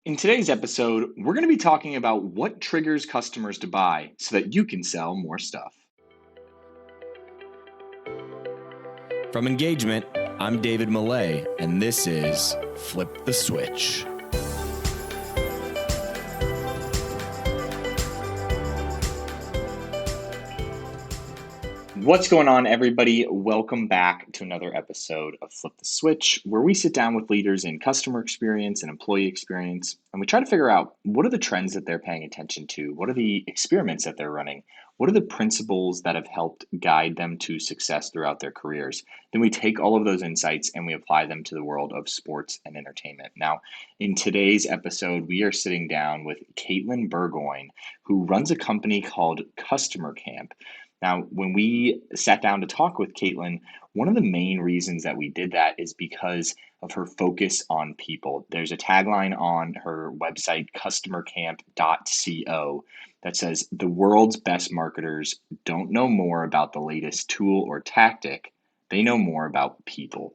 In today's episode, we're going to be talking about what triggers customers to buy so that you can sell more stuff. From Engagement, I'm David Millay, and this is Flip the Switch. What's going on, everybody? Welcome back to another episode of Flip the Switch, where we sit down with leaders in customer experience and employee experience, and we try to figure out what are the trends that they're paying attention to, what are the experiments that they're running, what are the principles that have helped guide them to success throughout their careers. Then we take all of those insights and we apply them to the world of sports and entertainment. Now, in today's episode, we are sitting down with Katelyn Bourgoin, who runs a company called Customer Camp. Now, when we sat down to talk with Katelyn, one of the main reasons that we did that is because of her focus on people. There's a tagline on her website, customercamp.co, that says, "The world's best marketers don't know more about the latest tool or tactic, they know more about people."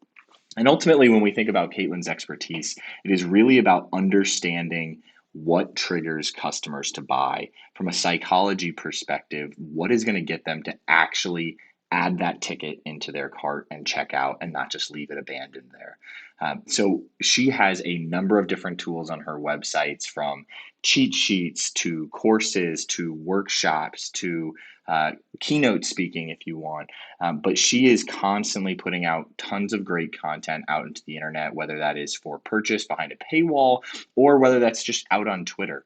And ultimately, when we think about Katelyn's expertise, it is really about understanding what triggers customers to buy. From a psychology perspective, what is going to get them to actually add that ticket into their cart and check out and not just leave it abandoned there. So she has a number of different tools on her websites, from cheat sheets to courses to workshops to keynote speaking if you want. But she is constantly putting out tons of great content out into the internet, whether that is for purchase behind a paywall or whether that's just out on Twitter.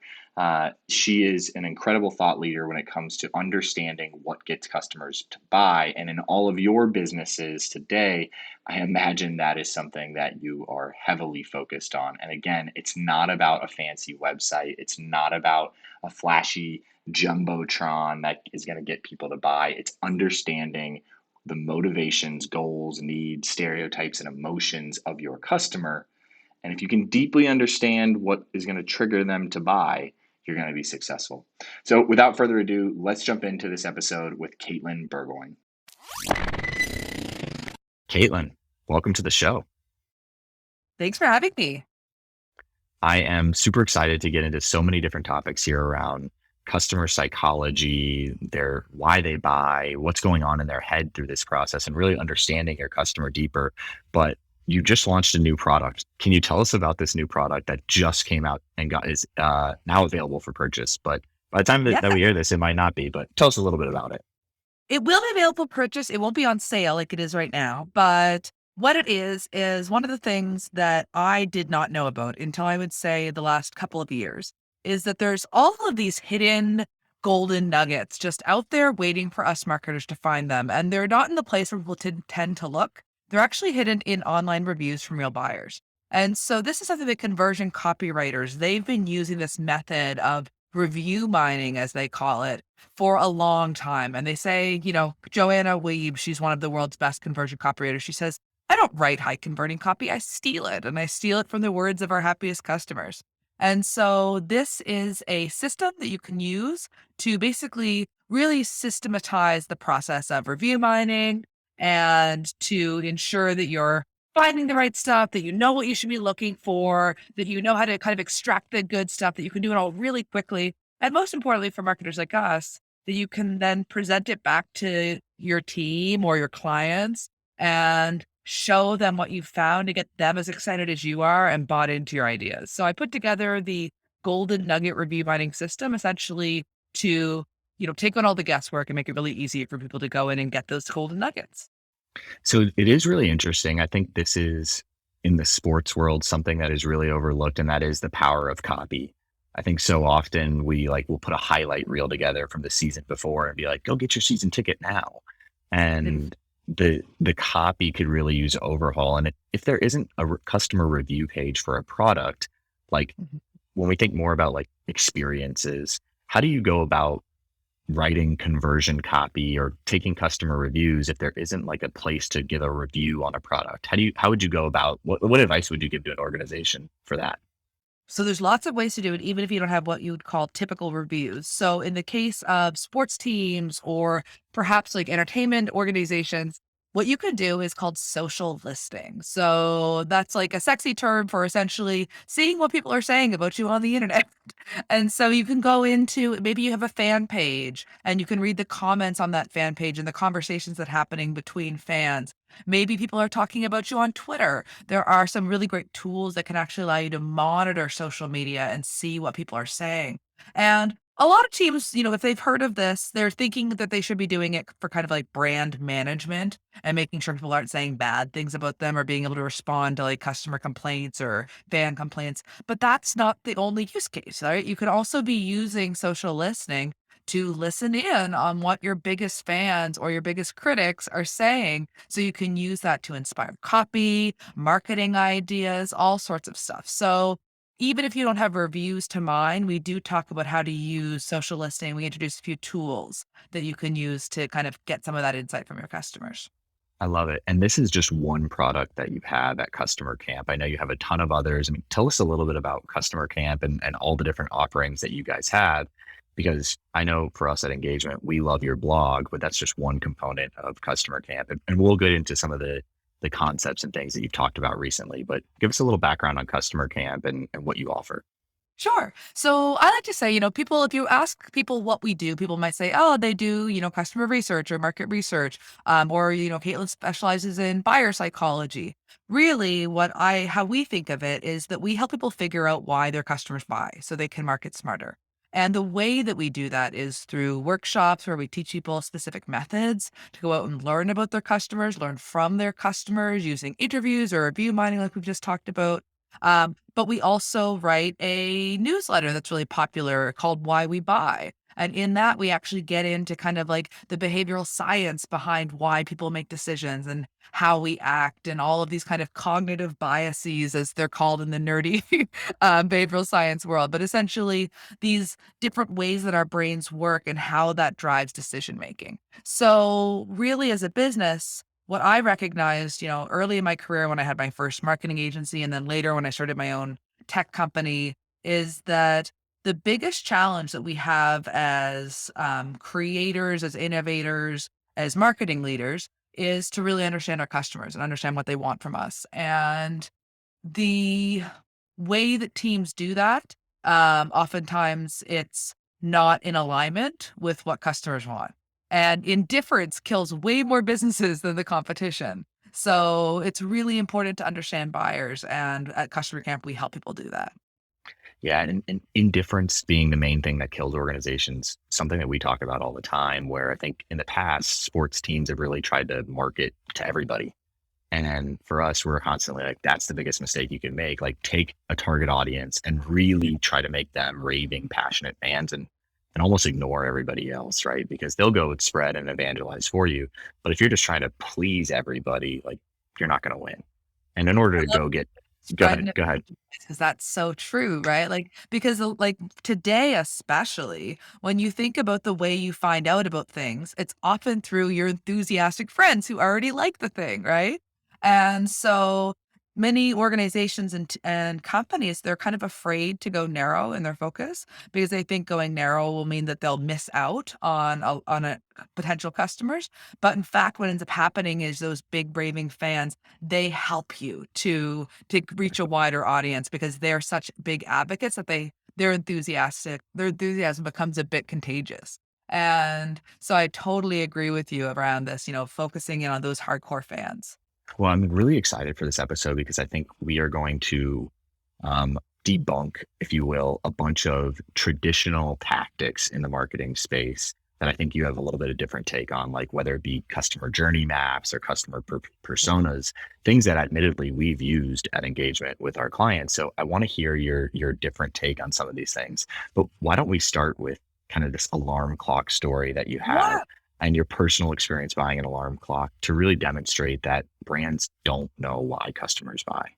She is an incredible thought leader when it comes to understanding what gets customers to buy. And in all of your businesses today, I imagine that is something that you are heavily focused on. And again, it's not about a fancy website. It's not about a flashy jumbotron that is going to get people to buy. It's understanding the motivations, goals, needs, stereotypes, and emotions of your customer. And if you can deeply understand what is going to trigger them to buy, you're going to be successful. So without further ado, let's jump into this episode with Katelyn Bourgoin. Katelyn, welcome to the show. Thanks for having me. I am super excited to get into so many different topics here around customer psychology, why they buy, what's going on in their head through this process, and really understanding your customer deeper. But you just launched a new product. Can you tell us about this new product that just came out and is now available for purchase? But by the time that we hear this, it might not be. But tell us a little bit about it. It will be available for purchase. It won't be on sale like it is right now. But what it is one of the things that I did not know about until I would say the last couple of years is that there's all of these hidden golden nuggets just out there waiting for us marketers to find them. And they're not in the place where people tend to look. They're actually hidden in online reviews from real buyers. And so this is something that conversion copywriters, they've been using this method of review mining, as they call it, for a long time. And they say, Joanna Weeb, she's one of the world's best conversion copywriters. She says, "I don't write high converting copy. I steal it. And I steal it from the words of our happiest customers." And so this is a system that you can use to basically really systematize the process of review mining, and to ensure that you're finding the right stuff, that you know what you should be looking for, that you know how to kind of extract the good stuff, that you can do it all really quickly. And most importantly, for marketers like us, that you can then present it back to your team or your clients and show them what you've found to get them as excited as you are and bought into your ideas. So I put together the Golden Nugget review mining system essentially to take on all the guesswork and make it really easy for people to go in and get those golden nuggets. So it is really interesting. I think this is, in the sports world, something that is really overlooked, and that is the power of copy. I think so often we'll put a highlight reel together from the season before and be like, go get your season ticket now. And the copy could really use overhaul. And if there isn't a customer review page for a product, when we think more about experiences, how do you go about writing conversion copy or taking customer reviews if there isn't a place to give a review on a product? How would you go about, what advice would you give to an organization for that? So there's lots of ways to do it, even if you don't have what you would call typical reviews. So in the case of sports teams or perhaps entertainment organizations, What you can do is called social listening. So that's like a sexy term for essentially seeing what people are saying about you on the internet. And so you can go into, maybe you have a fan page and you can read the comments on that fan page and the conversations that happening between fans. Maybe people are talking about you on Twitter. There are some really great tools that can actually allow you to monitor social media and see what people are saying. And a lot of teams, if they've heard of this, they're thinking that they should be doing it for kind of like brand management and making sure people aren't saying bad things about them or being able to respond to like customer complaints or fan complaints. But that's not the only use case, right? You could also be using social listening to listen in on what your biggest fans or your biggest critics are saying. So you can use that to inspire copy, marketing ideas, all sorts of stuff. So even if you don't have reviews to mine, we do talk about how to use social listening. We introduce a few tools that you can use to kind of get some of that insight from your customers. I love it. And this is just one product that you have at Customer Camp. I know you have a ton of others. I mean, tell us a little bit about Customer Camp and all the different offerings that you guys have, because I know for us at Engagement, we love your blog, but that's just one component of Customer Camp. And we'll get into some of the concepts and things that you've talked about recently, but give us a little background on Customer Camp and what you offer. Sure. So I like to say, people, if you ask people what we do, people might say, oh, they do, customer research or market research, or, Caitlin specializes in buyer psychology. Really, how we think of it is that we help people figure out why their customers buy so they can market smarter. And the way that we do that is through workshops where we teach people specific methods to go out and learn about their customers, learn from their customers using interviews or review mining, like we've just talked about. But we also write a newsletter that's really popular called Why We Buy. And in that, we actually get into kind of like the behavioral science behind why people make decisions and how we act and all of these kind of cognitive biases, as they're called in the nerdy behavioral science world. But essentially, these different ways that our brains work and how that drives decision making. So, really, as a business, what I recognized, early in my career when I had my first marketing agency and then later when I started my own tech company is that the biggest challenge that we have as creators, as innovators, as marketing leaders is to really understand our customers and understand what they want from us. And the way that teams do that, oftentimes it's not in alignment with what customers want. And indifference kills way more businesses than the competition. So it's really important to understand buyers. And at Customer Camp, we help people do that. Yeah, and indifference being the main thing that kills organizations, something that we talk about all the time, where I think in the past, sports teams have really tried to market to everybody. And then for us, we're constantly like, that's the biggest mistake you can make. Like, take a target audience and really try to make them raving, passionate fans and almost ignore everybody else, right? Because they'll go and spread and evangelize for you. But if you're just trying to please everybody, like, you're not going to win. And in order to go get, Spreading it go ahead. because that's so true, right? Like, because, like, today, especially, when you think about the way you find out about things, it's often through your enthusiastic friends who already like the thing, right? And so many organizations and companies, they're kind of afraid to go narrow in their focus because they think going narrow will mean that they'll miss out on potential customers. But in fact, what ends up happening is those big raving fans, they help you to reach a wider audience because they're such big advocates that they're enthusiastic. Their enthusiasm becomes a bit contagious. And so I totally agree with you around this, focusing in on those hardcore fans. Well, I'm really excited for this episode because I think we are going to debunk, if you will, a bunch of traditional tactics in the marketing space that I think you have a little bit of different take on, like whether it be customer journey maps or customer personas, things that admittedly we've used at engagement with our clients. So I want to hear your different take on some of these things. But why don't we start with kind of this alarm clock story that you have Yeah. and your personal experience buying an alarm clock to really demonstrate that brands don't know why customers buy.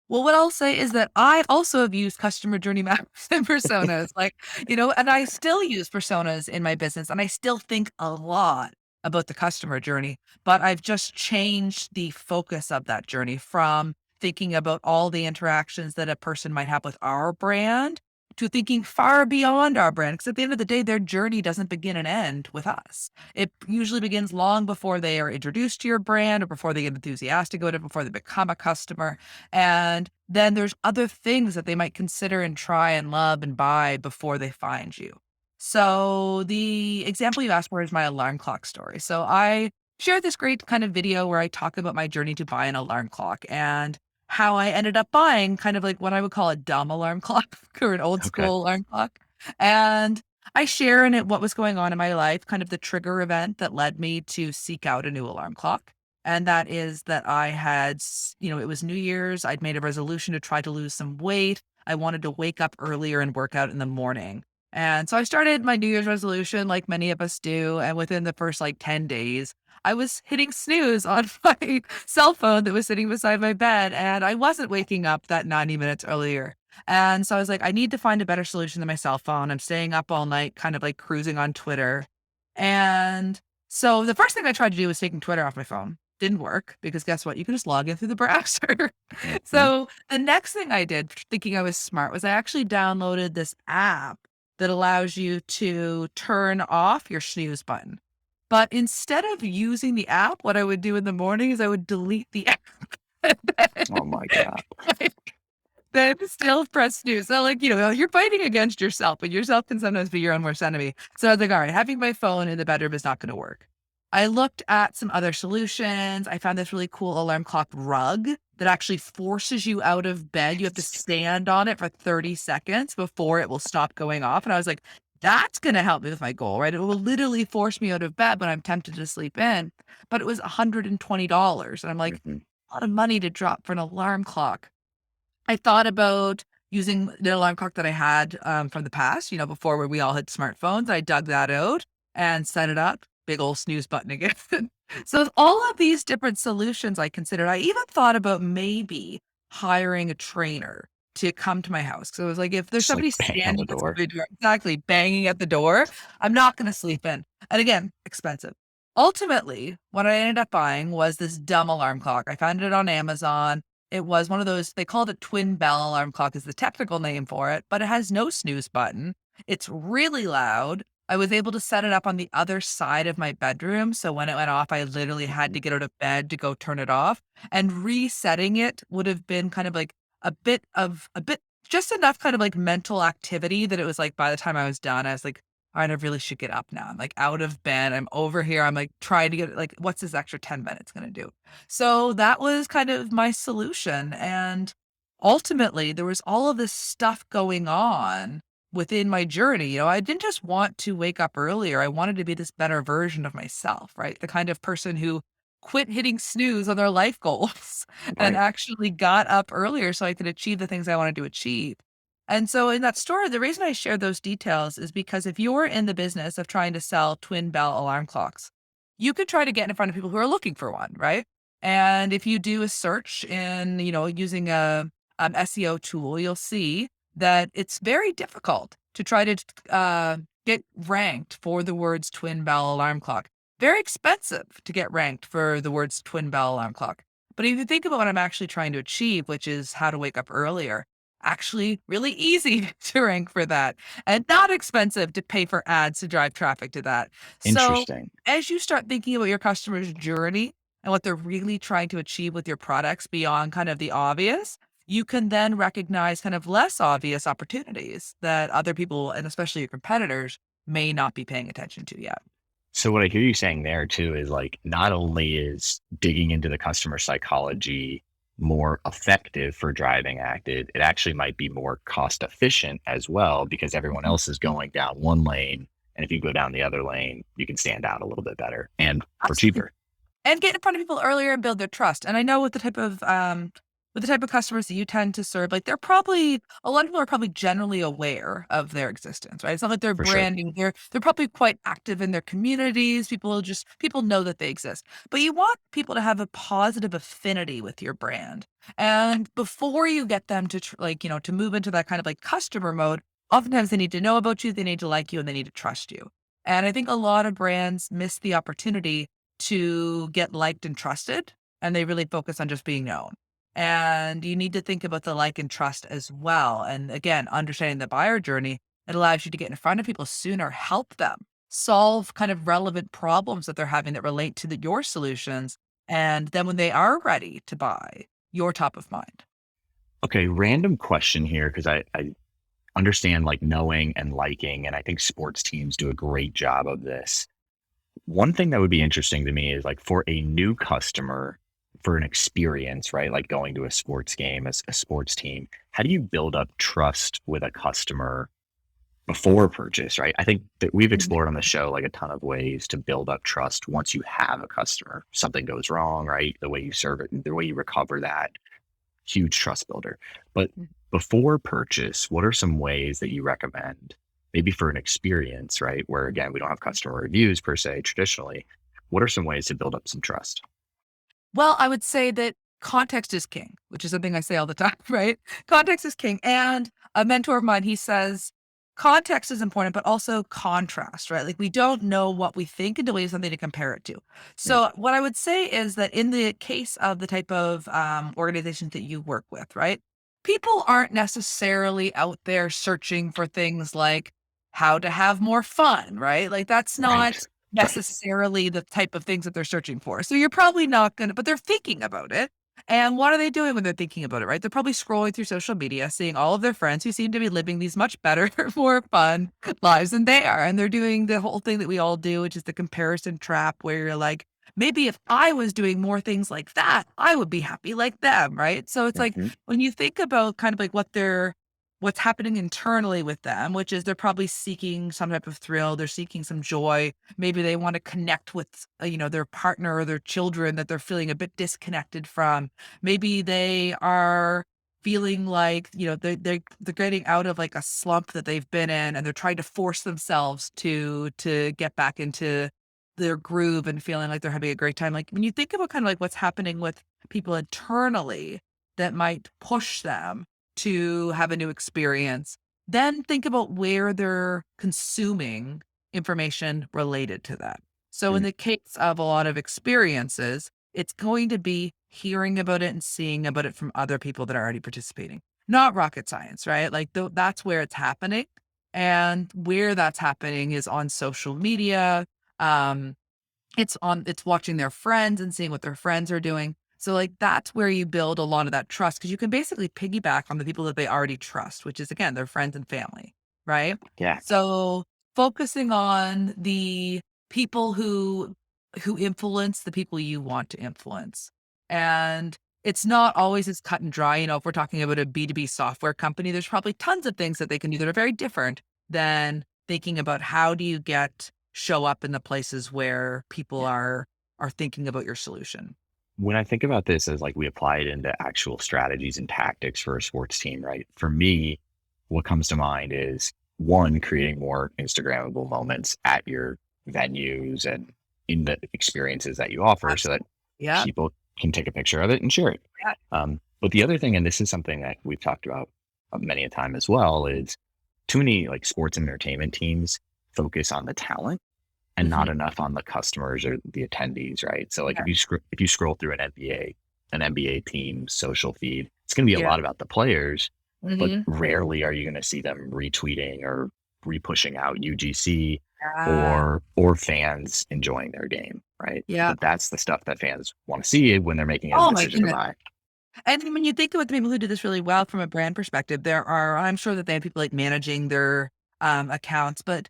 Well, what I'll say is that I also have used customer journey maps and personas, like, and I still use personas in my business, and I still think a lot about the customer journey, but I've just changed the focus of that journey from thinking about all the interactions that a person might have with our brand to thinking far beyond our brand. Because at the end of the day, their journey doesn't begin and end with us. It usually begins long before they are introduced to your brand or before they get enthusiastic about it, before they become a customer. And then there's other things that they might consider and try and love and buy before they find you. So the example you asked for is my alarm clock story. So I shared this great kind of video where I talk about my journey to buy an alarm clock and how I ended up buying kind of like what I would call a dumb alarm clock or an old Okay. school alarm clock. And I share in it what was going on in my life, kind of the trigger event that led me to seek out a new alarm clock. And that is that I had, it was New Year's. I'd made a resolution to try to lose some weight. I wanted to wake up earlier and work out in the morning. And so I started my New Year's resolution like many of us do. And within the first like 10 days, I was hitting snooze on my cell phone that was sitting beside my bed, and I wasn't waking up that 90 minutes earlier. And so I was like, I need to find a better solution than my cell phone. I'm staying up all night, kind of like cruising on Twitter. And so the first thing I tried to do was taking Twitter off my phone. Didn't work because guess what? You can just log in through the browser. Hmm. So the next thing I did, thinking I was smart, was I actually downloaded this app that allows you to turn off your snooze button. But instead of using the app, what I would do in the morning is I would delete the app Oh my God. then still press snooze. So like, you're fighting against yourself, but yourself can sometimes be your own worst enemy. So I was like, all right, having my phone in the bedroom is not going to work. I looked at some other solutions. I found this really cool alarm clock rug that actually forces you out of bed. You have to stand on it for 30 seconds before it will stop going off. And I was like, that's going to help me with my goal, right? It will literally force me out of bed when I'm tempted to sleep in. But it was $120. And I'm like, Hmm. a lot of money to drop for an alarm clock. I thought about using the alarm clock that I had, from the past, before where we all had smartphones. I dug that out and set it up. Big old snooze button again. So all of these different solutions I considered. I even thought about maybe hiring a trainer to come to my house. So it was like, if there's Just like somebody bang on the standing outside door. my door, exactly banging at the door, I'm not going to sleep in. And again, expensive. Ultimately, what I ended up buying was this dumb alarm clock. I found it on Amazon. It was one of those, they called it twin bell alarm clock is the technical name for it, but it has no snooze button. It's really loud. I was able to set it up on the other side of my bedroom. So when it went off, I literally had Mhm. to get out of bed to go turn it off. And resetting it would have been kind of like just enough kind of like mental activity that it was like by the time I was done, I was like, all right, I really should get up now. I'm like out of bed. I'm over here. I'm like trying to get like, what's this extra 10 minutes going to do? So that was kind of my solution. And ultimately, there was all of this stuff going on within my journey. I didn't just want to wake up earlier. I wanted to be this better version of myself, right? The kind of person who quit hitting snooze on their life goals and Right. actually got up earlier so I could achieve the things I wanted to achieve. And so in that story, the reason I share those details is because if you're in the business of trying to sell twin bell alarm clocks, you could try to get in front of people who are looking for one, right? And if you do a search in, using a SEO tool, you'll see that it's very difficult to try to get ranked for the words twin bell alarm clock. Very expensive to get ranked for the words twin bell alarm clock. But if you think about what I'm actually trying to achieve, which is how to wake up earlier, actually really easy to rank for that and not expensive to pay for ads to drive traffic to that. So Interesting. as you start thinking about your customer's journey and what they're really trying to achieve with your products beyond kind of the obvious, you can then recognize kind of less obvious opportunities that other people and especially your competitors may not be paying attention to yet. So what I hear you saying there too is like not only is digging into the customer psychology more effective for driving active, it actually might be more cost efficient as well because everyone Mhm. else is going down one lane. And if you go down the other lane, you can stand out a little bit better and for Absolutely. cheaper. And get in front of people earlier and build their trust. And I know with the type of customers that you tend to serve, like they're probably a lot of people are probably generally aware of their existence, right? It's not like they're For sure. branding. They're probably quite active in their communities. People know that they exist. But you want people to have a positive affinity with your brand. And before you get them to to move into that kind of like customer mode, oftentimes they need to know about you, they need to like you, and they need to trust you. And I think a lot of brands miss the opportunity to get liked and trusted, and they really focus on just being known. And you need to think about the like and trust as well. And again, understanding the buyer journey, it allows you to get in front of people sooner, help them solve kind of relevant problems that they're having that relate to your solutions. And then when they are ready to buy, you're top of mind. Okay, random question here because I understand like knowing and liking, and I think sports teams do a great job of this. One thing that would be interesting to me is like for a new customer, for an experience, right? Like going to a sports game as a sports team, how do you build up trust with a customer before purchase, right? I think that we've Mhm. explored on the show like a ton of ways to build up trust once you have a customer. Something goes wrong, right? The way you serve it, the way you recover that, huge trust builder. But before purchase, what are some ways that you recommend, maybe for an experience, right? Where again, we don't have customer reviews per se traditionally. What are some ways to build up some trust? Well, I would say that context is king, which is something I say all the time, right? Context is king. And a mentor of mine, he says, context is important, but also contrast, right? Like we don't know what we think until we have something to compare it to. Mm, So, what I would say is that in the case of the type of organizations that you work with, right? People aren't necessarily out there searching for things like how to have more fun, right? Like that's right. not Right. necessarily the type of things that they're searching for. So you're probably not gonna but they're thinking about it. And what are they doing when they're thinking about it, right? They're probably scrolling through social media, seeing all of their friends who seem to be living these much better, more fun lives than they are. And they're doing the whole thing that we all do, which is the comparison trap where you're like, maybe if I was doing more things like that, I would be happy like them, right? So it's like Hmm. when you think about kind of like what's happening internally with them, which is they're probably seeking some type of thrill, they're seeking some joy. Maybe they want to connect with, their partner or their children that they're feeling a bit disconnected from. Maybe they are feeling like, they're getting out of like a slump that they've been in and they're trying to force themselves to get back into their groove and feeling like they're having a great time. Like when you think about kind of like what's happening with people internally that might push them to have a new experience, then think about where they're consuming information related to that. So in Mm, the case of a lot of experiences, it's going to be hearing about it and seeing about it from other people that are already participating. Not rocket science, right? Like that's where it's happening. And where that's happening is on social media. Um, it's watching their friends and seeing what their friends are doing. So, like, that's where you build a lot of that trust because you can basically piggyback on the people that they already trust, which is, again, their friends and family, right? yeah. So, focusing on the people who influence the people you want to influence. And it's not always as cut and dry. If we're talking about a B2B software company, there's probably tons of things that they can do that are very different than thinking about how do you show up in the places where people are thinking about your solution. When I think about this as like we apply it into actual strategies and tactics for a sports team, right? For me, what comes to mind is one, creating more Instagrammable moments at your venues and in the experiences that you offer so that Absolutely. Yeah, people can take a picture of it and share it. yeah, But the other thing, and this is something that we've talked about many a time as well, is too many like sports and entertainment teams focus on the talent and not mhm, enough on the customers or the attendees, right? So like yeah, if you scroll through an NBA team social feed, it's going to be a yeah, lot about the players, but mhm, rarely are you going to see them retweeting or repushing out UGC yeah, or fans enjoying their game, right? yeah. But that's the stuff that fans want to see when they're making a Oh my decision to goodness. buy. And when you think about the people who do this really well from a brand perspective, I'm sure that they have people, like, managing their, accounts, but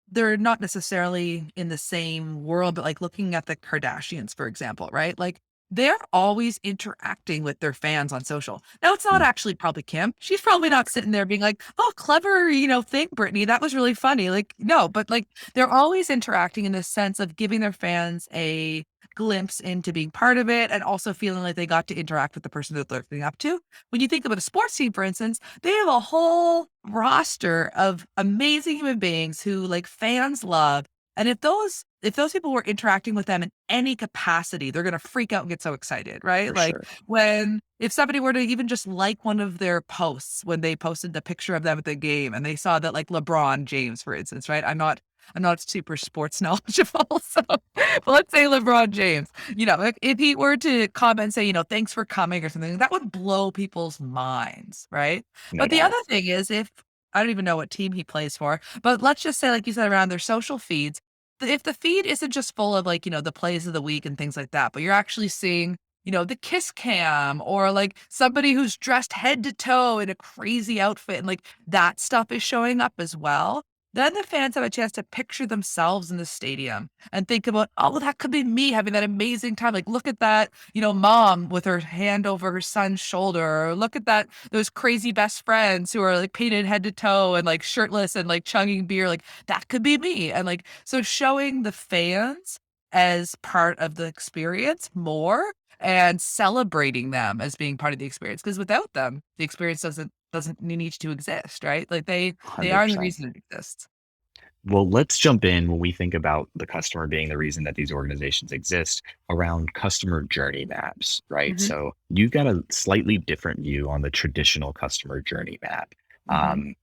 they're not necessarily in the same world, but, like, looking at the Kardashians, for example, right? Like, they're always interacting with their fans on social. Now, it's not Mm, actually probably Kim. She's probably not sitting there being like, "Oh, clever, thing, Brittany. That was really funny." Like, no, but, like, they're always interacting in the sense of giving their fans a glimpse into being part of it and also feeling like they got to interact with the person that they're looking up to. When you think about a sports team, for instance, they have a whole roster of amazing human beings who like fans love. And if those people were interacting with them in any capacity, they're gonna freak out and get so excited, right? for Like sure. when if somebody were to even just like one of their posts when they posted the picture of them at the game and they saw that like LeBron James, for instance, right? I'm not I'm not super sports knowledgeable. So, but let's say LeBron James, if he were to comment and say, thanks for coming or something, that would blow people's minds, right? No But the other doubt. thing is, if I don't even know what team he plays for, but let's just say, like you said, around their social feeds, if the feed isn't just full of like, the plays of the week and things like that, but you're actually seeing, the kiss cam or like somebody who's dressed head to toe in a crazy outfit and like that stuff is showing up as well. Then the fans have a chance to picture themselves in the stadium and think about, oh, well, that could be me having that amazing time. Like, look at that, mom with her hand over her son's shoulder, or look at that, those crazy best friends who are like painted head to toe and like shirtless and like chugging beer. Like, that could be me. And like, so showing the fans as part of the experience more and celebrating them as being part of the experience, because without them, the experience doesn't need to exist, right? Like they are the 100%. reason it exists. Well, let's jump in when we think about the customer being the reason that these organizations exist around customer journey maps, right? Mhm, So you've got a slightly different view on the traditional customer journey map. mhm. Um,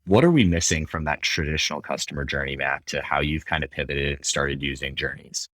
what are we missing from that traditional customer journey map to how you've kind of pivoted and started using journeys?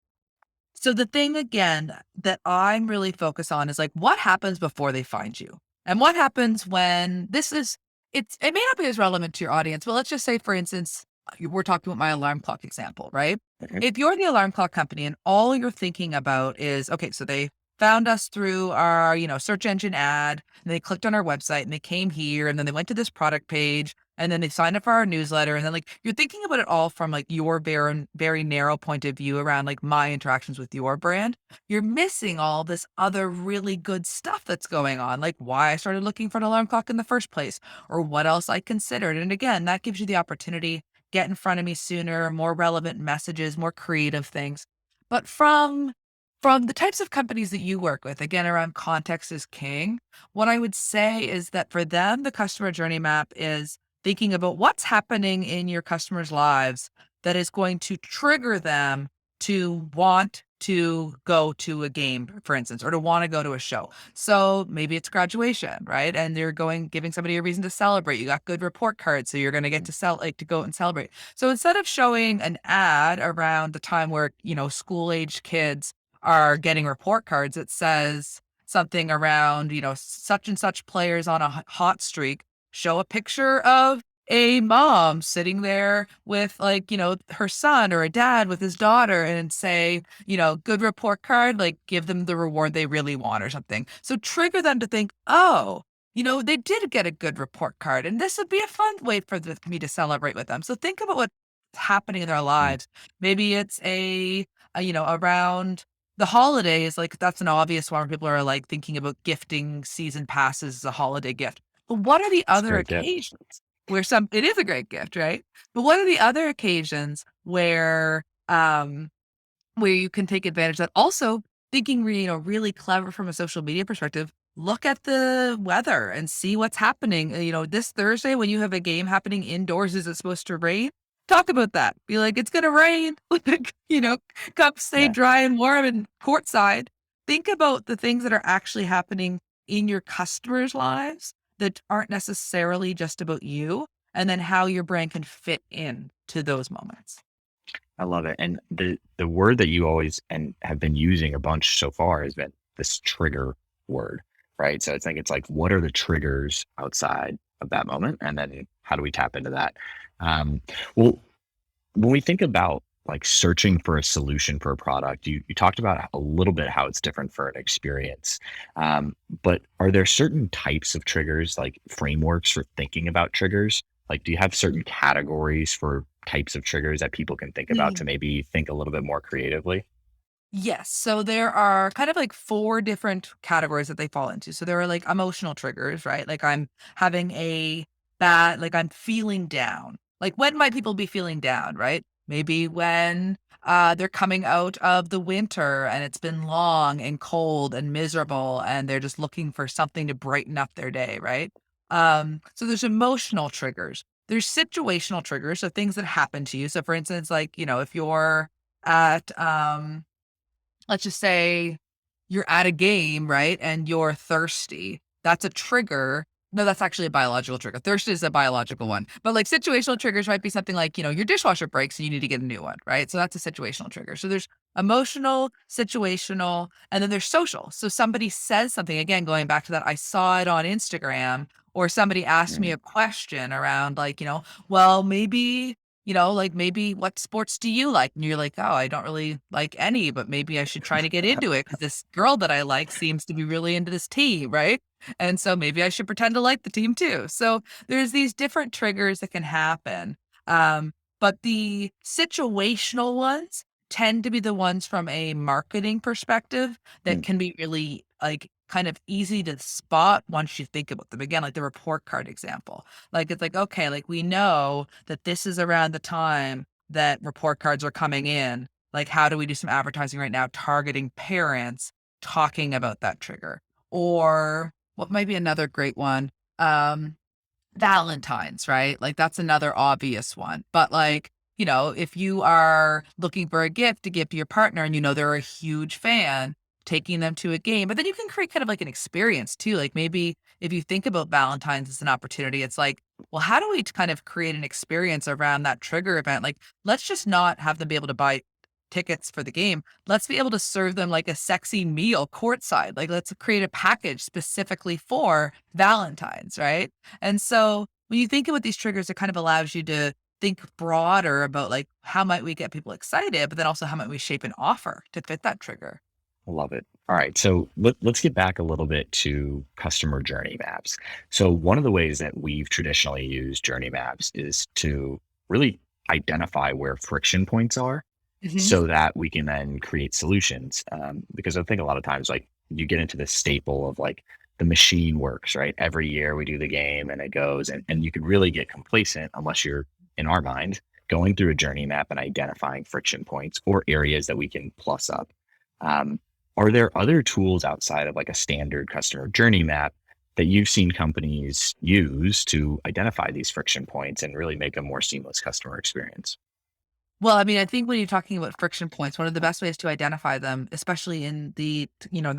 So the thing again that I'm really focused on is like what happens before they find you? And what happens when it may not be as relevant to your audience, but let's just say, for instance, we're talking about my alarm clock example, right? Mhm. If you're the alarm clock company and all you're thinking about is, okay, so they found us through our, search engine ad, and they clicked on our website and they came here and then they went to this product page and then they signed up for our newsletter. And then like you're thinking about it all from like your very, very narrow point of view around like my interactions with your brand. You're missing all this other really good stuff that's going on, like why I started looking for an alarm clock in the first place, or what else I considered. And again, that gives you the opportunity get in front of me sooner, more relevant messages, more creative things. But from the types of companies that you work with, again, around context is king. What I would say is that for them, the customer journey map is thinking about what's happening in your customers' lives that is going to trigger them to want to go to a game, for instance, or to want to go to a show. So maybe it's graduation, right? And you're giving somebody a reason to celebrate. You got good report cards, so you're going to get to to go and celebrate. So instead of showing an ad around the time where, school aged kids are getting report cards, it says something around, such and such players on a hot streak, show a picture of a mom sitting there with like, her son or a dad with his daughter and say, good report card, like give them the reward they really want or something. So trigger them to think, oh, they did get a good report card and this would be a fun way for me to celebrate with them. So think about what's happening in their Mm. lives. Maybe it's around the holidays, like that's an obvious one where people are like thinking about gifting season passes as a holiday gift. But what are the It's a other great gift. occasions where it is a great gift, right? But what are the other occasions where you can take advantage of that? Also, thinking really clever from a social media perspective, look at the weather and see what's happening. This Thursday when you have a game happening indoors, is it supposed to rain? Talk about that. Be like, it's gonna rain. Like, come stay Yeah. dry and warm and courtside. Think about the things that are actually happening in your customers' lives that aren't necessarily just about you, and then how your brand can fit in to those moments. I love it. And the word that you always and have been using a bunch so far has been this trigger word, right? So it's like what are the triggers outside of that moment, and then how do we tap into that? Um, well, when we think about like searching for a solution for a product, you talked about a little bit how it's different for an experience. But are there certain types of triggers, like frameworks for thinking about triggers? Like, do you have certain categories for types of triggers that people can think about to maybe think a little bit more creatively? Yes. So there are kind of like 4 different categories that they fall into. So there are like emotional triggers, right? Like I'm having I'm feeling down. Like when might people be feeling down, right? Maybe when they're coming out of the winter and it's been long and cold and miserable and they're just looking for something to brighten up their day, right? So there's emotional triggers. There's situational triggers, so things that happen to you. So for instance, like, if you're at let's just say you're at a game, right? And you're thirsty. That's a trigger No, that's actually a biological trigger. Thirst is a biological one. But like situational triggers might be something like, your dishwasher breaks and you need to get a new one, right? So that's a situational trigger. So there's emotional, situational, and then there's social. So somebody says something, again, going back to that, I saw it on Instagram, or somebody asked me Mm. a question around like, well, maybe what sports do you like? And you're like, oh, I don't really like any, but maybe I should try to get into it because this girl that I like seems to be really into this team, right? And so maybe I should pretend to like the team too. So there's these different triggers that can happen. But the situational ones tend to be the ones from a marketing perspective that Mm. can be really like kind of easy to spot once you think about them. Again, like the report card example. Like it's like, okay, like we know that this is around the time that report cards are coming in. Like, how do we do some advertising right now targeting parents talking about that trigger? Or what might be another great one? Um, Valentine's, right? Like that's another obvious one. But like, if you are looking for a gift to give to your partner and they're a huge fan, taking them to a game, but then you can create kind of like an experience too. Like maybe if you think about Valentine's as an opportunity, it's like, well, how do we kind of create an experience around that trigger event? Like, let's just not have them be able to buy tickets for the game. Let's be able to serve them like a sexy meal courtside. Like, let's create a package specifically for Valentine's, right? And so when you think about these triggers, it kind of allows you to think broader about like how might we get people excited, but then also how might we shape an offer to fit that trigger. I love it. All right. So let's get back a little bit to customer journey maps. So one of the ways that we've traditionally used journey maps is to really identify where friction points are Hmm. so that we can then create solutions. Because I think a lot of times, like you get into this staple of like the machine works, right? Every year we do the game and it goes, and you can really get complacent unless you're, in our mind, going through a journey map and identifying friction points or areas that we can plus up. Um, are there other tools outside of like a standard customer journey map that you've seen companies use to identify these friction points and really make a more seamless customer experience? Well, I mean, I think when you're talking about friction points, one of the best ways to identify them, especially in the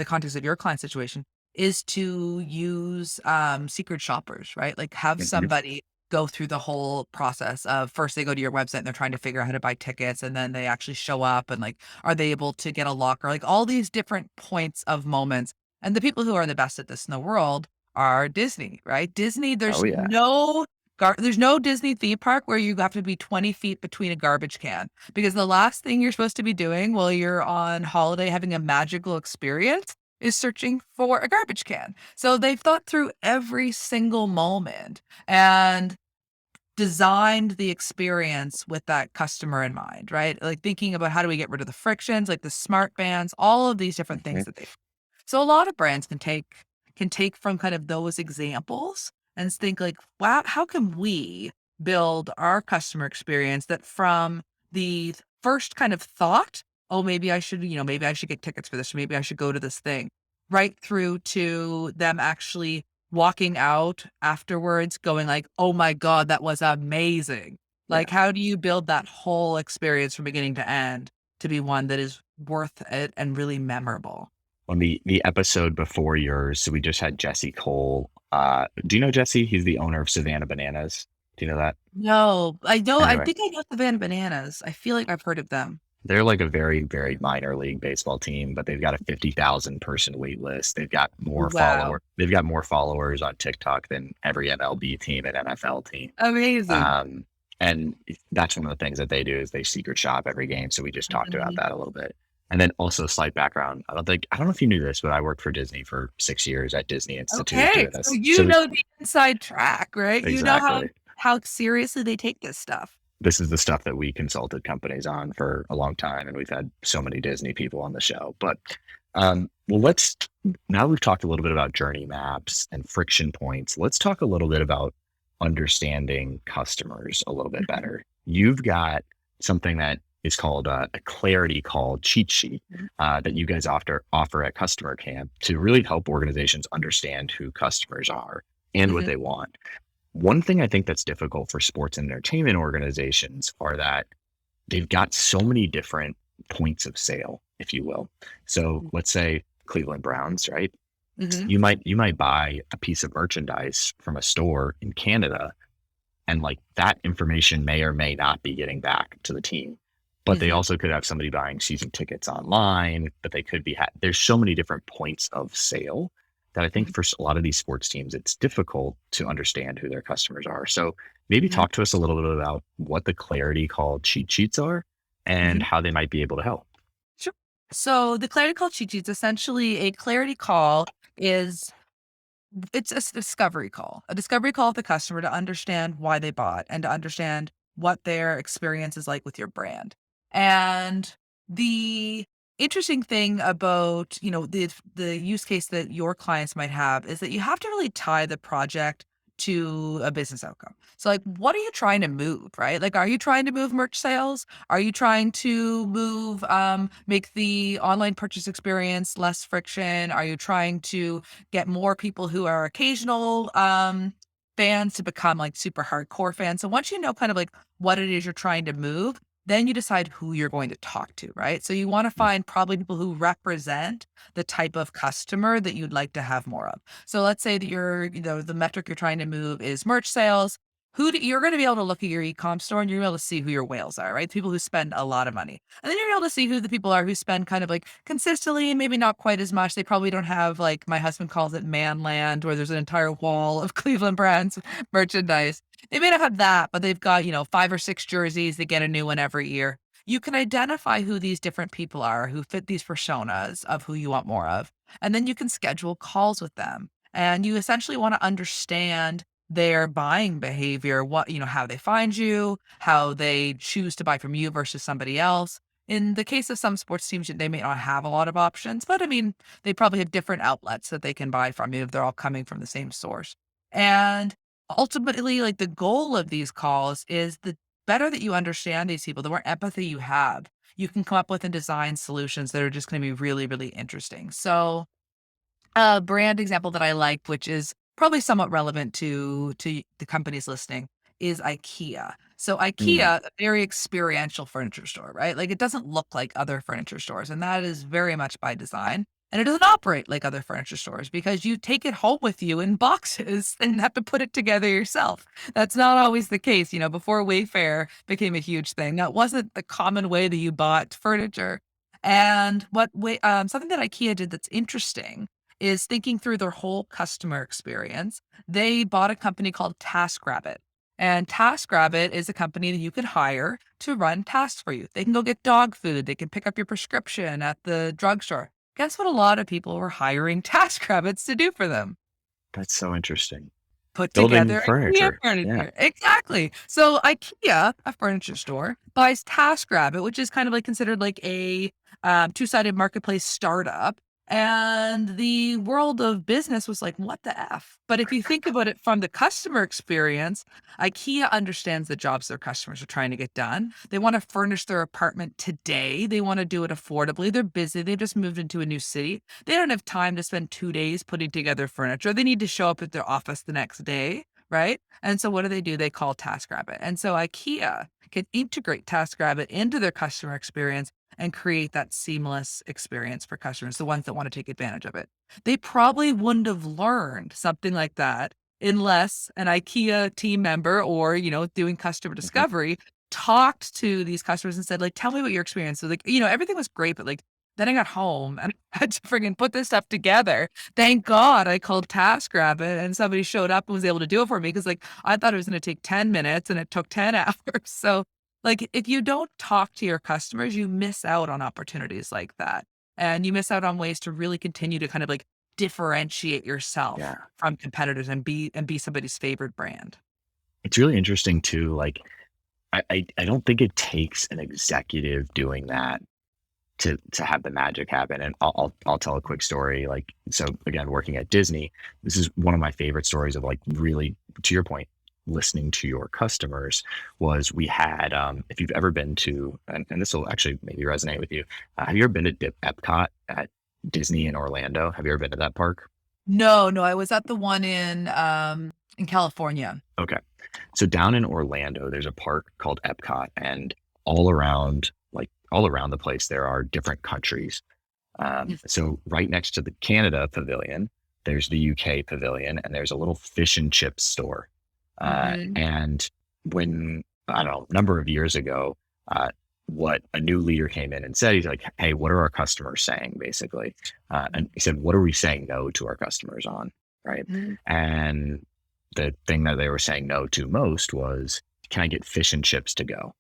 context of your client situation, is to use secret shoppers, right? Like have Mhm. somebody go through the whole process of first they go to your website and they're trying to figure out how to buy tickets, and then they actually show up and like are they able to get a locker? Like all these different points of moments. And the people who are the best at this in the world are Disney, right? Disney, Oh yeah. there's no Disney theme park where you have to be 20 feet between a garbage can, because the last thing you're supposed to be doing while you're on holiday having a magical experience is searching for a garbage can. So they've thought through every single moment and designed the experience with that customer in mind, right? Like thinking about how do we get rid of the frictions, like the smart bands, all of these different things Mhm. that they so a lot of brands can take from kind of those examples and think like, wow, how can we build our customer experience that from the first kind of thought, oh, maybe I should get tickets for this, or maybe I should go to this thing, right through to them actually walking out afterwards going like, oh my God, that was amazing. Yeah. Like, how do you build that whole experience from beginning to end to be one that is worth it and really memorable? On the episode before yours, so we just had Jesse Cole. Do you know Jesse? He's the owner of Savannah Bananas. Do you know that? No, I Anyway, think I know Savannah Bananas. I feel like I've heard of them. they're like a very, very minor league baseball team, but they've got a 50,000 person wait list. Wow. They've got more followers on TikTok than every MLB team and NFL team. Amazing. Um, and that's one of the things that they do is they secret shop every game. So we just talked about Mhm. that a little bit. And then also slight background. I don't know if you knew this, but I worked for Disney for 6 years at Disney Institute Okay, doing so this. you know the inside track, right? You know Exactly. how seriously they take this stuff. This is the stuff that we consulted companies on for a long time. And we've had so many Disney people on the show, but, well, now we've talked a little bit about journey maps and friction points. Let's talk a little bit about understanding customers a little bit Mhm. better. You've got something that is called a clarity call cheat sheet Mhm. that you guys offer at Customer Camp to really help organizations understand who customers are and what Mhm. they want. One thing I think that's difficult for sports and entertainment organizations are that they've got so many different points of sale, if you will. So let's say Cleveland Browns, right? Hmm. You might buy a piece of merchandise from a store in Canada, and like that information may or may not be getting back to the team. But they Hmm. also could have somebody buying season tickets online, but they could be there's so many different points of sale that I think for a lot of these sports teams it's difficult to understand who their customers are. So maybe Hmm. talk to us a little bit about what the Clarity Call cheat sheets are and Hmm. how they might be able to help. Sure. So the clarity call cheat sheet is essentially a clarity call is it's a discovery call with the customer to understand why they bought and to understand what their experience is like with your brand. And the interesting thing about, the use case that your clients might have is that you have to really tie the project to a business outcome. So like what are you trying to move, right? Like are you trying to move merch sales? Are you trying to move make the online purchase experience less friction? Are you trying to get more people who are occasional fans to become like super hardcore fans. So once you know kind of like what it is you're trying to move, then you decide who you're going to talk to, right? So you want to Mm. find probably people who represent the type of customer that you'd like to have more of. So let's say that the metric you're trying to move is merch sales. You're going to be able to look at your e-com store and you're able to see who your whales are, right? People who spend a lot of money. And then you're able to see who the people are who spend kind of like consistently, maybe not quite as much. They probably don't have like my husband calls it man land, where there's an entire wall of Cleveland Browns merchandise. They may not have that, but they've got, 5 or 6 jerseys. They get a new one every year. You can identify who these different people are who fit these personas of who you want more of. And then you can schedule calls with them. And you essentially want to understand their buying behavior, how they find you, how they choose to buy from you versus somebody else. In the case of some sports teams, they may not have a lot of options, but I mean, they probably have different outlets that they can buy from you if they're all coming from the same source. And ultimately, like the goal of these calls is the better that you understand these people, the more empathy you have, you can come up with and design solutions that are just going to be really, really interesting. So, a brand example that I like, which is probably somewhat relevant to the companies listening, is IKEA. So Mm. IKEA, a very experiential furniture store, right? Like it doesn't look like other furniture stores, and that is very much by design. And it doesn't operate like other furniture stores because you take it home with you in boxes and have to put it together yourself. That's not always the case. Before Wayfair became a huge thing, that wasn't the common way that you bought furniture. And something that IKEA did that's interesting is thinking through their whole customer experience. They bought a company called TaskRabbit. And TaskRabbit is a company that you can hire to run tasks for you. They can go get dog food. They can pick up your prescription at the drugstore. Guess what a lot of people were hiring TaskRabbits to do for them? That's so interesting. Put Building together IKEA furniture. Yeah. furniture. Exactly. So IKEA, a furniture store, buys TaskRabbit, which is kind of like considered like a two-sided marketplace startup. And the world of business was like, what the F? But if you think about it from the customer experience, IKEA understands the jobs their customers are trying to get done. They want to furnish their apartment today. They want to do it affordably. They're busy. They've just moved into a new city. They don't have time to spend 2 days putting together furniture. They need to show up at their office the next day, right? And so what do? They call TaskRabbit. And so IKEA can integrate TaskRabbit into their customer experience and create that seamless experience for customers, the ones that want to take advantage of it. They probably wouldn't have learned something like that unless an IKEA team member or, doing customer Mhm. discovery talked to these customers and said, like, tell me what your experience. So like, everything was great, but like then I got home and I had to friggin' put this stuff together. Thank God I called TaskRabbit and somebody showed up and was able to do it for me because, like, I thought it was gonna take 10 minutes and it took 10 hours. So, like, if you don't talk to your customers, you miss out on opportunities like that, and you miss out on ways to really continue to kind of, like, differentiate yourself Yeah. from competitors and be somebody's favorite brand. It's really interesting too. Like, I don't think it takes an executive doing that to have the magic happen. And I'll tell a quick story. Like, so again, working at Disney, this is one of my favorite stories of like really, to your point, listening to your customers. Was we had if you've ever been to, and this will actually maybe resonate with you. Have you ever been to Epcot at Disney in Orlando? Have you ever been to that park? No, no, I was at the one in California. Okay. So down in Orlando, there's a park called Epcot, and all around the place, there are different countries. Mhm, So right next to the Canada Pavilion, there's the UK pavilion, and there's a little fish and chip store. Mhm. And when, I don't know, a number of years ago, uh, what a new leader came in and said, he's like, hey, what are our customers saying, basically? And he said, what are we saying no to our customers on? Right. Mhm. And the thing that they were saying no to most was, can I get fish and chips to go?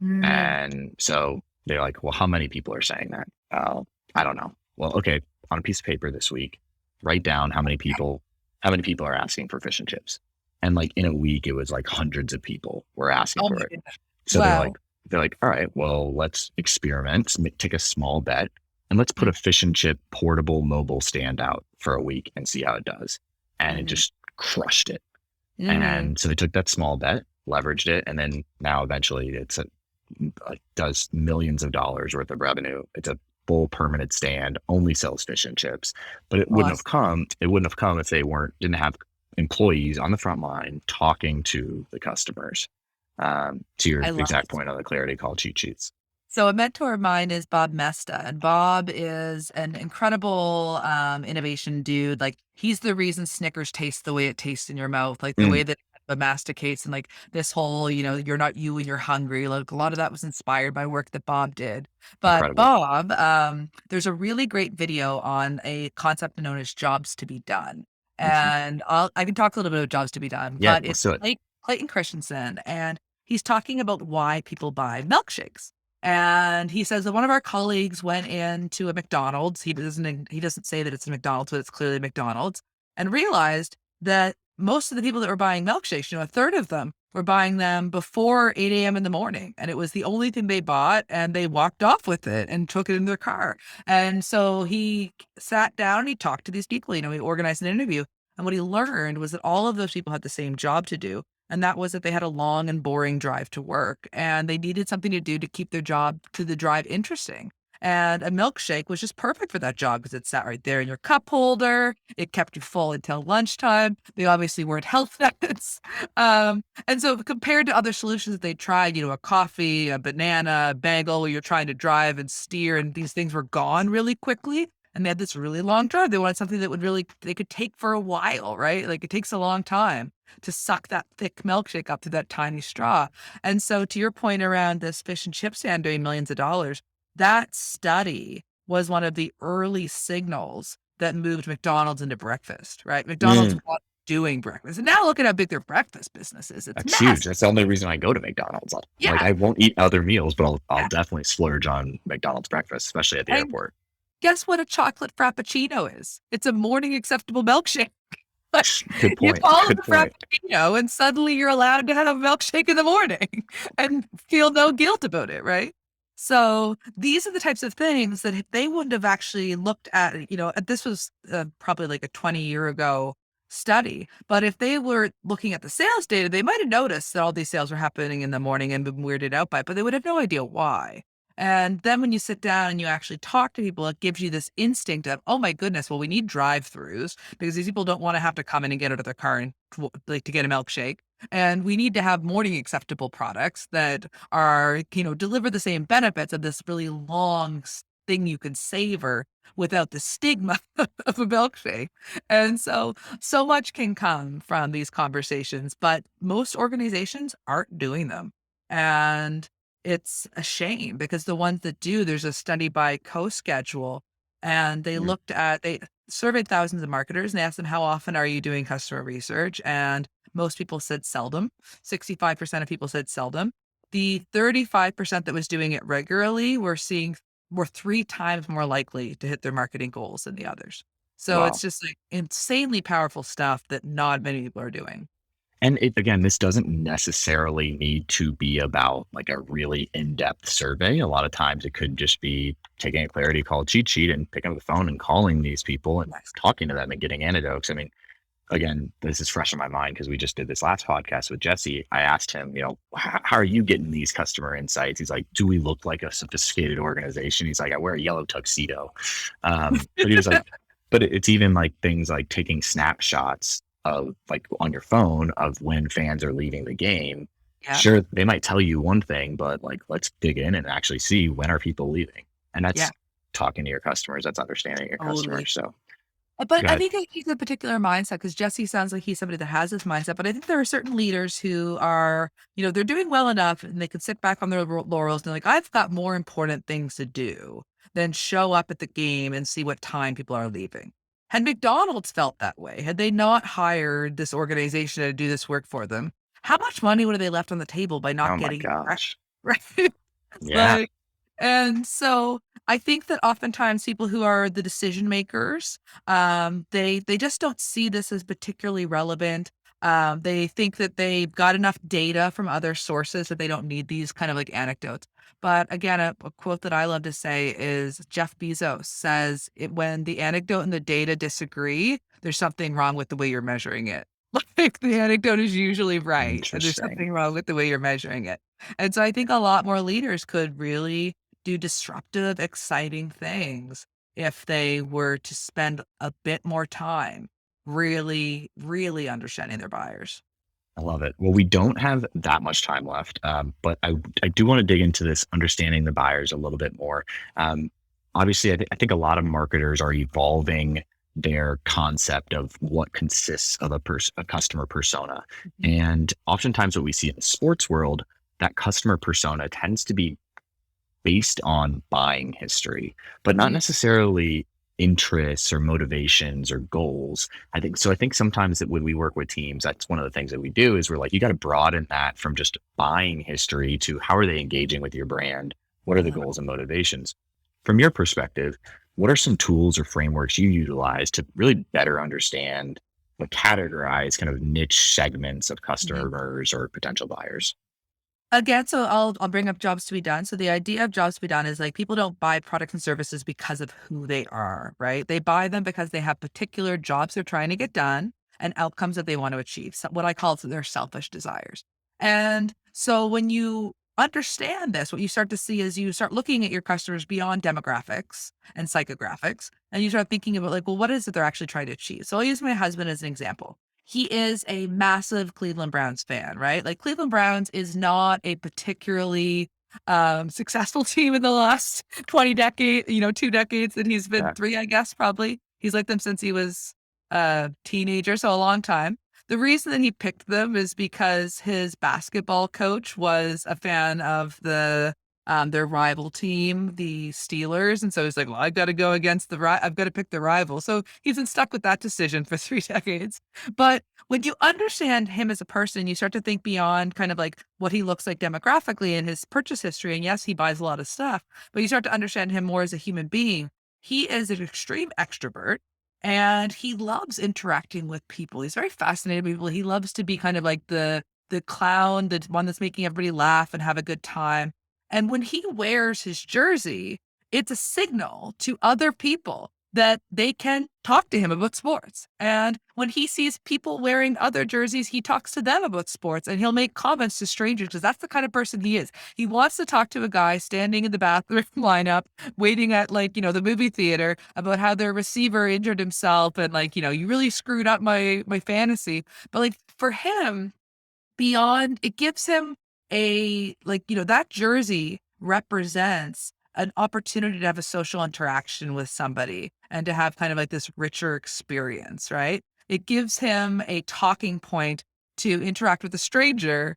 Mhm. And so they're like, well, how many people are saying that? I don't know. Well, okay, on a piece of paper this week, write down how many people are asking for fish and chips. And like in a week, it was like hundreds of people were asking Oh for my it. goodness. So Wow. they're like, all right, well, let's experiment, take a small bet, and let's put a fish and chip portable mobile stand out for a week and see how it does. And it Mhm. just crushed it. Mhm. And so they took that small bet, leveraged it, and then now eventually does millions of dollars worth of revenue. It's a full permanent stand, only sells fish and chips. But it wouldn't have Awesome. come. It wouldn't have come if they didn't have employees on the front line talking to the customers. To your I love exact it. point on the clarity call cheat sheets. So a mentor of mine is Bob Mesta, and Bob is an incredible innovation dude. Like he's the reason Snickers tastes the way it tastes in your mouth, like the Mm, way that it masticates, and like this whole, you're not you when you're hungry. Like a lot of that was inspired by work that Bob did. But incredible. Bob, there's a really great video on a concept known as jobs to be done, Hmm. and I can talk a little bit about jobs to be done, Yeah, but let's it's do it. Clayton Christensen, and he's talking about why people buy milkshakes. And he says that one of our colleagues went into a McDonald's. He doesn't say that it's a McDonald's, but it's clearly McDonald's, and realized that most of the people that were buying milkshakes, a third of them were buying them before 8 a.m. in the morning. And it was the only thing they bought, and they walked off with it and took it in their car. And so he sat down and he talked to these people, he organized an interview. And what he learned was that all of those people had the same job to do, and that was that they had a long and boring drive to work, and they needed something to do to keep the drive interesting. And a milkshake was just perfect for that job because it sat right there in your cup holder. It kept you full until lunchtime. They obviously weren't health nuts. And so compared to other solutions that they tried, a coffee, a banana, a bagel, where you're trying to drive and steer, and these things were gone really quickly. And they had this really long drive. They wanted something that they could take for a while, right? Like it takes a long time to suck that thick milkshake up through that tiny straw. And so to your point around this fish and chip stand doing millions of dollars, that study was one of the early signals that moved McDonald's into breakfast, right? McDonald's Mm, was doing breakfast. And now look at how big their breakfast business is. It's that's huge. massive. That's the only reason I go to McDonald's. Like Yeah. I won't eat other meals, but I'll Yeah. definitely splurge on McDonald's breakfast, especially at the And airport. guess what a chocolate frappuccino is? It's a morning acceptable milkshake. Like, Good you point. call it Good a point. frappuccino, and suddenly you're allowed to have a milkshake in the morning and feel no guilt about it, right? So these are the types of things that if they wouldn't have actually looked at, this was probably like a 20-year ago study, but if they were looking at the sales data, they might have noticed that all these sales were happening in the morning and been weirded out by it, but they would have no idea why. And then when you sit down and you actually talk to people, it gives you this instinct of, oh my goodness, well, we need drive-throughs because these people don't want to have to come in and get out of their car and like to get a milkshake. And we need to have morning acceptable products that are, deliver the same benefits of this really long thing you can savor without the stigma of a milkshake. And so much can come from these conversations, but most organizations aren't doing them. And it's a shame because the ones that do, there's a study by CoSchedule, and Mm, they surveyed thousands of marketers and they asked them, how often are you doing customer research? And most people said seldom. 65% of people said seldom. The 35% that was doing it regularly were 3 times more likely to hit their marketing goals than the others. So it's wow. just like insanely powerful stuff that not many people are doing. And again, this doesn't necessarily need to be about like a really in-depth survey. A lot of times it could just be taking a clarity call cheat sheet and picking up the phone and calling these people and Nice. talking to them and getting anecdotes. I mean, again, this is fresh in my mind because we just did this last podcast with Jesse. I asked him, how are you getting these customer insights? He's like, do we look like a sophisticated organization? He's like, I wear a yellow tuxedo. But he was like, but it's even like things like taking snapshots of like on your phone of when fans are leaving the game. Yeah. Sure, they might tell you one thing, but like, let's dig in and actually see when are people leaving. And Yeah. that's talking to your customers. That's understanding your Totally. customers. So But I Good. think he's a particular mindset because Jesse sounds like he's somebody that has this mindset. But I think there are certain leaders who are, they're doing well enough and they can sit back on their laurels and they're like, I've got more important things to do than show up at the game and see what time people are leaving. Had McDonald's felt that way, had they not hired this organization to do this work for them, how much money would have they left on the table by not Oh my getting it right? gosh. Right? Yeah. Like, and so I think that oftentimes people who are the decision makers, they just don't see this as particularly relevant. They think that they've got enough data from other sources that they don't need these kind of like anecdotes. But again, a quote that I love to say is Jeff Bezos says, when the anecdote and the data disagree, there's something wrong with the way you're measuring it. Like the anecdote is usually right, and there's Interesting. something wrong with the way you're measuring it. And so I think a lot more leaders could really do disruptive, exciting things if they were to spend a bit more time really, really understanding their buyers. I love it. Well, we don't have that much time left, but I do want to dig into this understanding the buyers a little bit more. Um, Obviously, I think a lot of marketers are evolving their concept of what consists of a customer persona, Mhm. and oftentimes what we see in the sports world, that customer persona tends to be based on buying history, but not Mhm. necessarily interests or motivations or goals. I think so. I think sometimes that when we work with teams, that's one of the things that we do is we're like, you got to broaden that from just buying history to how are they engaging with your brand? What are the Uh-huh. goals and motivations? From your perspective, what are some tools or frameworks you utilize to really better understand, like categorize kind of niche segments of Mhm. customers or potential buyers? Again, so I'll bring up jobs to be done. So the idea of jobs to be done is like people don't buy products and services because of who they are, right? They buy them because they have particular jobs they're trying to get done and outcomes that they want to achieve. So what I call their selfish desires. And so when you understand this, what you start to see is you start looking at your customers beyond demographics and psychographics, and you start thinking about like, well, what is it they're actually trying to achieve? So I'll use my husband as an example. He is a massive Cleveland Browns fan, right? Like Cleveland Browns is not a particularly successful team in the last 20 decade, 2 decades that he's been Yeah, three, I guess, probably. He's liked them since he was a teenager, so a long time. The reason that he picked them is because his basketball coach was a fan of their rival team, the Steelers, and so he's like, "Well, I've got to go against I've got to pick the rival." So he's been stuck with that decision for 3 decades. But when you understand him as a person, you start to think beyond kind of like what he looks like demographically in his purchase history. And yes, he buys a lot of stuff, but you start to understand him more as a human being. He is an extreme extrovert and he loves interacting with people. He's very fascinated with people. He loves to be kind of like the clown, the one that's making everybody laugh and have a good time. And when he wears his jersey, it's a signal to other people that they can talk to him about sports. And when he sees people wearing other jerseys, he talks to them about sports and he'll make comments to strangers because that's the kind of person he is. He wants to talk to a guy standing in the bathroom lineup, waiting at like, the movie theater about how their receiver injured himself and like, you really screwed up my fantasy. But like for him, beyond it gives him a like, that jersey represents an opportunity to have a social interaction with somebody and to have kind of like this richer experience, right? It gives him a talking point to interact with a stranger.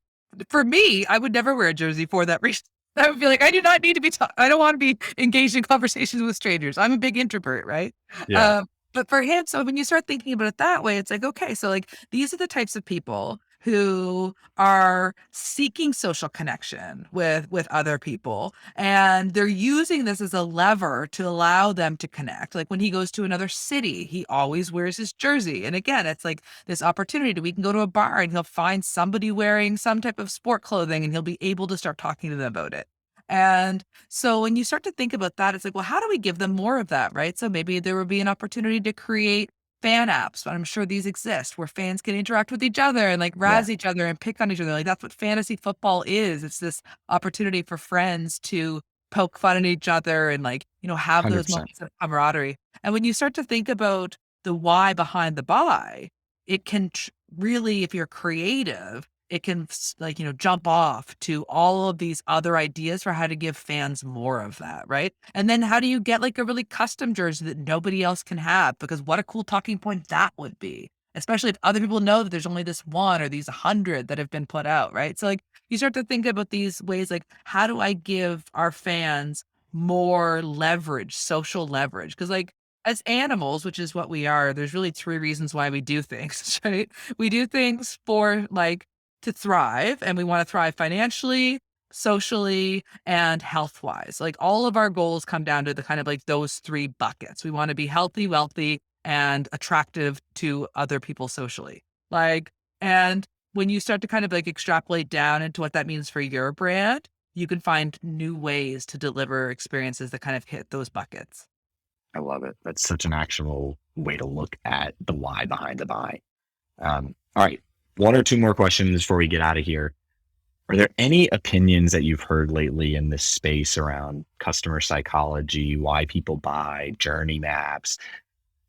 For me, I would never wear a jersey for that reason. I would be like, I do not need to I don't want to be engaged in conversations with strangers. I'm a big introvert, right? yeah, Um, but for him, so when you start thinking about it that way, it's like, okay, so like these are the types of people who are seeking social connection with other people and they're using this as a lever to allow them to connect. Like when he goes to another city, he always wears his jersey. And again, it's like this opportunity. We can go to a bar and he'll find somebody wearing some type of sport clothing and he'll be able to start talking to them about it. And so when you start to think about that, it's like, well, how do we give them more of that, right? So maybe there would be an opportunity to create fan apps, but I'm sure these exist where fans can interact with each other and like yeah, razz each other and pick on each other. Like that's what fantasy football is. It's this opportunity for friends to poke fun at each other and like, have those 100%. moments of camaraderie. And when you start to think about the why behind the buy, it can really, if you're creative, it can jump off to all of these other ideas for how to give fans more of that, right? And then how do you get like a really custom jersey that nobody else can have? Because what a cool talking point that would be, especially if other people know that there's only this one or these 100 that have been put out, right? So like you start to think about these ways like, how do I give our fans more leverage, social leverage? Because like as animals, which is what we are, there's really three reasons why we do things, right? We do things for like to thrive, and we want to thrive financially, socially, and health wise. Like all of our goals come down to the kind of like those three buckets. We want to be healthy, wealthy, and attractive to other people socially. Like, and when you start to kind of like extrapolate down into what that means for your brand, you can find new ways to deliver experiences that kind of hit those buckets. I love it. That's such an actionable way to look at the why behind the buy. All right. One or two more questions before we get out of here. Are there any opinions that you've heard lately in this space around customer psychology, why people buy, journey maps?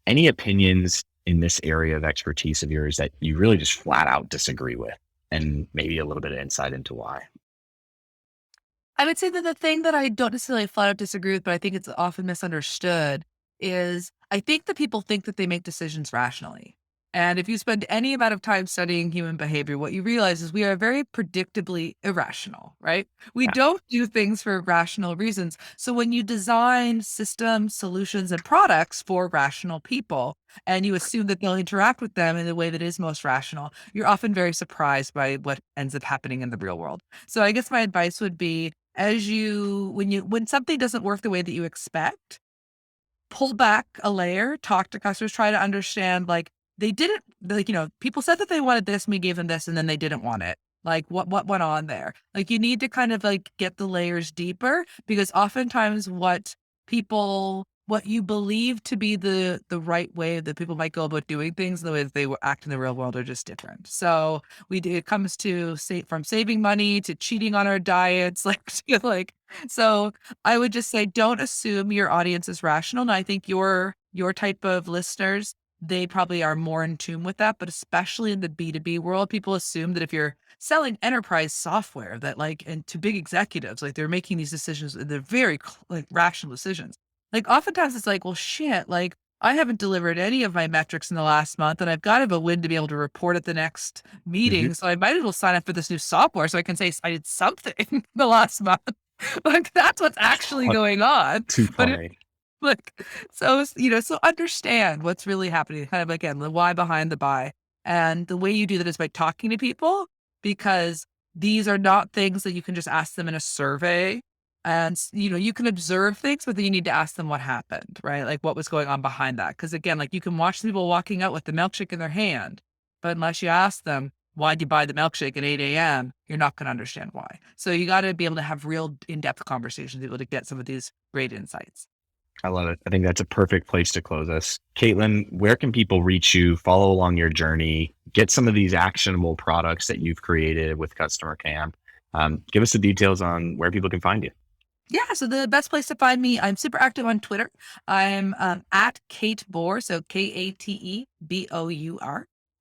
Any opinions in this area of expertise of yours that you really just flat out disagree with? And maybe a little bit of insight into why. I would say that the thing that I don't necessarily flat out disagree with, but I think it's often misunderstood, is I think that people think that they make decisions rationally. And if you spend any amount of time studying human behavior, what you realize is we are very predictably irrational, right? We Yeah. don't do things for rational reasons. So when you design systems, solutions, and products for rational people, and you assume that they'll interact with them in the way that is most rational, you're often very surprised by what ends up happening in the real world. So I guess my advice would be when something doesn't work the way that you expect, pull back a layer, talk to customers, try to understand, like, they didn't like, people said that they wanted this, and we gave them this, and then they didn't want it. Like, what went on there? Like, you need to kind of, like, get the layers deeper because oftentimes what you believe to be the right way that people might go about doing things, the way that they act in the real world are just different. So, it comes to from saving money to cheating on our diets, like, so I would just say don't assume your audience is rational, and I think your type of listeners, they probably are more in tune with that, but especially in the B2B world, people assume that if you're selling enterprise software that and to big executives, like they're making these decisions, they're very rational decisions. Like oftentimes it's like, well, shit, like I haven't delivered any of my metrics in the last month and I've got to have a win to be able to report at the next Hmm. meeting. So I might as well sign up for this new software so I can say I did something the last month. Like, that's what's actually going on. Too But it funny. like, so understand what's really happening, kind of, again, the why behind the buy. And the way you do that is by talking to people, because these are not things that you can just ask them in a survey. And, you can observe things, but then you need to ask them what happened, right? Like, what was going on behind that? Because again, like, you can watch people walking out with the milkshake in their hand, but unless you ask them, why'd you buy the milkshake at 8 a.m., you're not going to understand why. So you got to be able to have real in-depth conversations, to be able to get some of these great insights. I love it. I think that's a perfect place to close us. Katelyn, where can people reach you, follow along your journey, get some of these actionable products that you've created with Customer Camp? Give us the details on where people can find you. Yeah, so the best place to find me, I'm super active on Twitter. I'm at Kate Bour, so KateBour.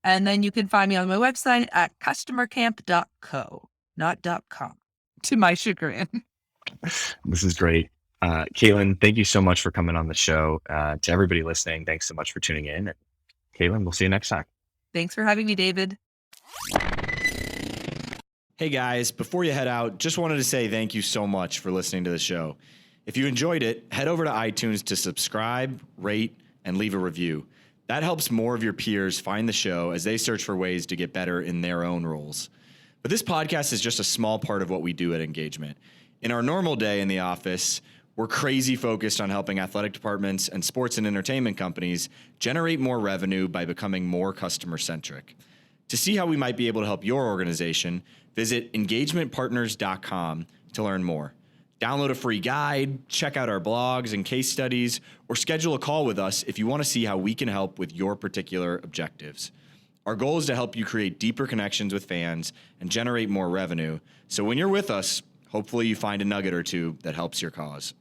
And then you can find me on my website at customercamp.co, not .com, to my chagrin. This is great. Katelyn, thank you so much for coming on the show. To everybody listening, thanks so much for tuning in. And Katelyn, we'll see you next time. Thanks for having me, David. Hey guys, before you head out, just wanted to say thank you so much for listening to the show. If you enjoyed it, head over to iTunes to subscribe, rate, and leave a review. That helps more of your peers find the show as they search for ways to get better in their own roles. But this podcast is just a small part of what we do at Engagement. In our normal day in the office, we're crazy focused on helping athletic departments and sports and entertainment companies generate more revenue by becoming more customer-centric. To see how we might be able to help your organization, visit engagementpartners.com to learn more. Download a free guide, check out our blogs and case studies, or schedule a call with us if you want to see how we can help with your particular objectives. Our goal is to help you create deeper connections with fans and generate more revenue. So when you're with us, hopefully you find a nugget or two that helps your cause.